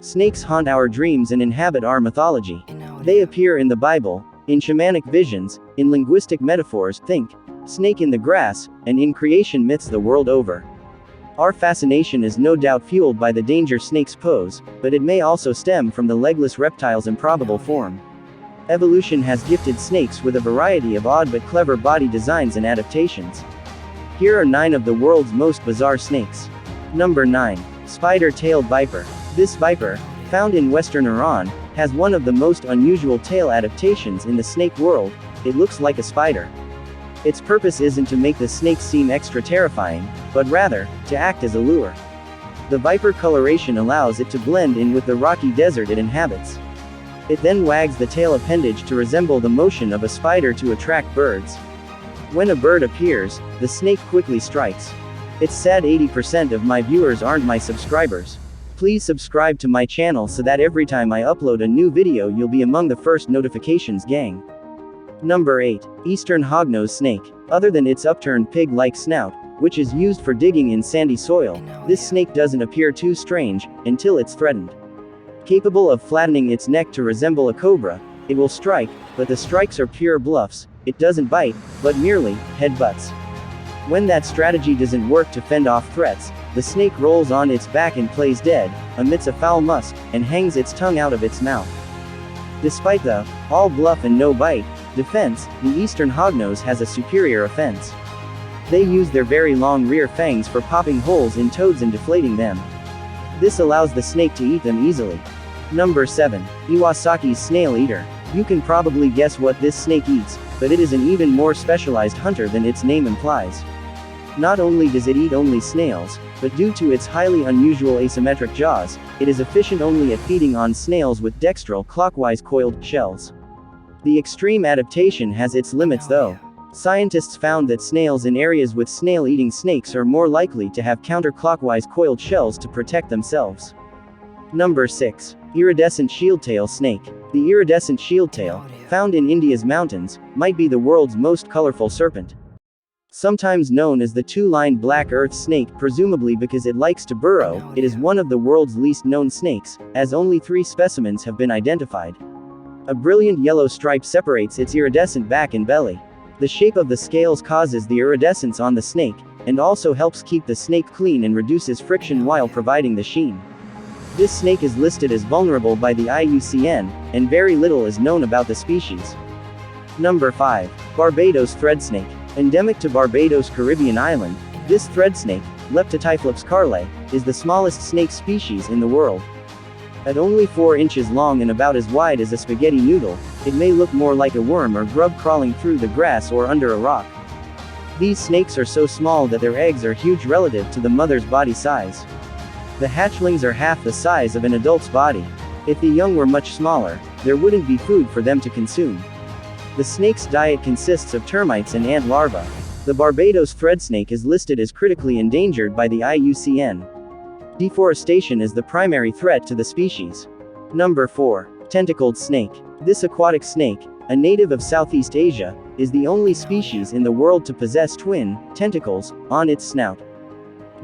Snakes haunt our dreams and inhabit our mythology. They appear in the Bible, in shamanic visions, in linguistic metaphors, think snake in the grass, and in creation myths the world over. Our fascination is no doubt fueled by the danger snakes pose, but it may also stem from the legless reptile's improbable form. Evolution has gifted snakes with a variety of odd but clever body designs and adaptations. Here are 9 of the world's most bizarre snakes. Number 9. Spider-tailed viper. This viper, found in western Iran, has one of the most unusual tail adaptations in the snake world. It looks like a spider. Its purpose isn't to make the snake seem extra terrifying, but rather, to act as a lure. The viper coloration allows it to blend in with the rocky desert it inhabits. It then wags the tail appendage to resemble the motion of a spider to attract birds. When a bird appears, the snake quickly strikes. It's sad 80% of my viewers aren't my subscribers. Please subscribe to my channel so that every time I upload a new video you'll be among the first notifications, gang. Number 8. Eastern hognose snake. Other than its upturned pig-like snout, which is used for digging in sandy soil, this snake doesn't appear too strange, until it's threatened. Capable of flattening its neck to resemble a cobra, it will strike, but the strikes are pure bluffs. It doesn't bite, but merely headbutts. When that strategy doesn't work to fend off threats, the snake rolls on its back and plays dead, emits a foul musk, and hangs its tongue out of its mouth. Despite the all bluff and no bite defense, the eastern hognose has a superior offense. They use their very long rear fangs for popping holes in toads and deflating them. This allows the snake to eat them easily. Number 7. Iwasaki's snail eater. You can probably guess what this snake eats, but it is an even more specialized hunter than its name implies. Not only does it eat only snails, but due to its highly unusual asymmetric jaws, it is efficient only at feeding on snails with dextral clockwise coiled shells. The extreme adaptation has its limits though. Scientists found that snails in areas with snail-eating snakes are more likely to have counterclockwise coiled shells to protect themselves. Number 6. Iridescent shieldtail snake. The iridescent shieldtail, found in India's mountains, might be the world's most colorful serpent. Sometimes known as the two-lined black earth snake presumably because it likes to burrow, it is one of the world's least known snakes, as only 3 specimens have been identified. A brilliant yellow stripe separates its iridescent back and belly. The shape of the scales causes the iridescence on the snake, and also helps keep the snake clean and reduces friction while providing the sheen. This snake is listed as vulnerable by the IUCN, and very little is known about the species. Number 5. Barbados thread snake. Endemic to Barbados Caribbean island, this thread snake, Leptotyphlops carle, is the smallest snake species in the world. At only 4 inches long and about as wide as a spaghetti noodle, it may look more like a worm or grub crawling through the grass or under a rock. These snakes are so small that their eggs are huge relative to the mother's body size. The hatchlings are half the size of an adult's body. If the young were much smaller, there wouldn't be food for them to consume. The snake's diet consists of termites and ant larvae. The Barbados thread snake is listed as critically endangered by the IUCN. Deforestation is the primary threat to the species. Number 4. Tentacled snake. This aquatic snake, a native of Southeast Asia, is the only species in the world to possess twin tentacles on its snout.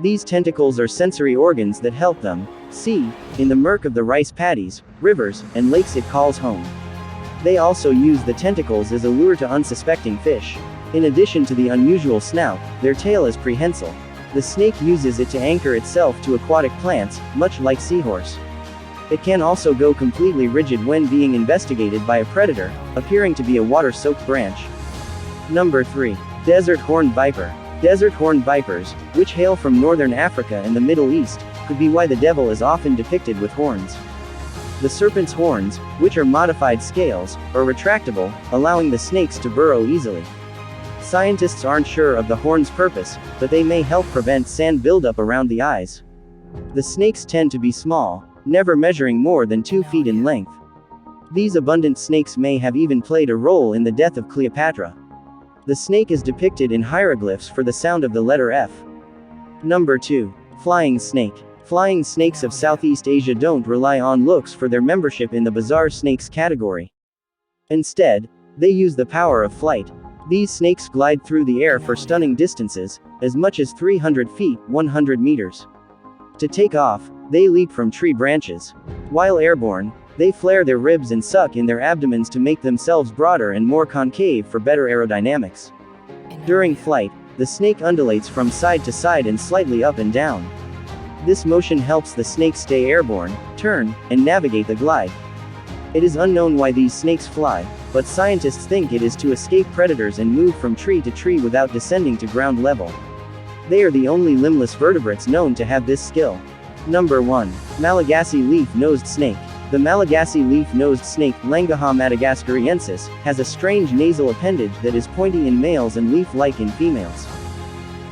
These tentacles are sensory organs that help them see in the murk of the rice paddies, rivers, and lakes it calls home. They also use the tentacles as a lure to unsuspecting fish. In addition to the unusual snout, their tail is prehensile. The snake uses it to anchor itself to aquatic plants, much like seahorse. It can also go completely rigid when being investigated by a predator, appearing to be a water-soaked branch. Number 3. Desert horned viper. Desert horned vipers, which hail from northern Africa and the Middle East, could be why the devil is often depicted with horns. The serpent's horns, which are modified scales, are retractable, allowing the snakes to burrow easily. Scientists aren't sure of the horn's purpose, but they may help prevent sand buildup around the eyes. The snakes tend to be small, never measuring more than 2 feet in length. These abundant snakes may have even played a role in the death of Cleopatra. The snake is depicted in hieroglyphs for the sound of the letter F. Number 2. Flying snake. Flying snakes of Southeast Asia don't rely on looks for their membership in the bizarre snakes category. Instead, they use the power of flight. These snakes glide through the air for stunning distances, as much as 300 feet, 100 meters. To take off, they leap from tree branches. While airborne, they flare their ribs and suck in their abdomens to make themselves broader and more concave for better aerodynamics. During flight, the snake undulates from side to side and slightly up and down. This motion helps the snake stay airborne, turn, and navigate the glide. It is unknown why these snakes fly, but scientists think it is to escape predators and move from tree to tree without descending to ground level. They are the only limbless vertebrates known to have this skill. Number 1. Malagasy leaf-nosed snake. The Malagasy leaf-nosed snake, Langoha madagascariensis, has a strange nasal appendage that is pointy in males and leaf-like in females.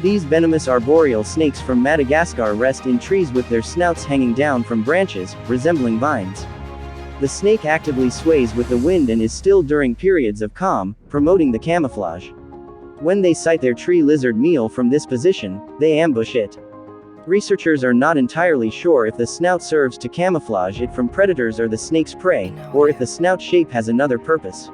These venomous arboreal snakes from Madagascar rest in trees with their snouts hanging down from branches, resembling vines. The snake actively sways with the wind and is still during periods of calm, promoting the camouflage. When they sight their tree lizard meal from this position, they ambush it. Researchers are not entirely sure if the snout serves to camouflage it from predators or the snake's prey, or if the snout shape has another purpose.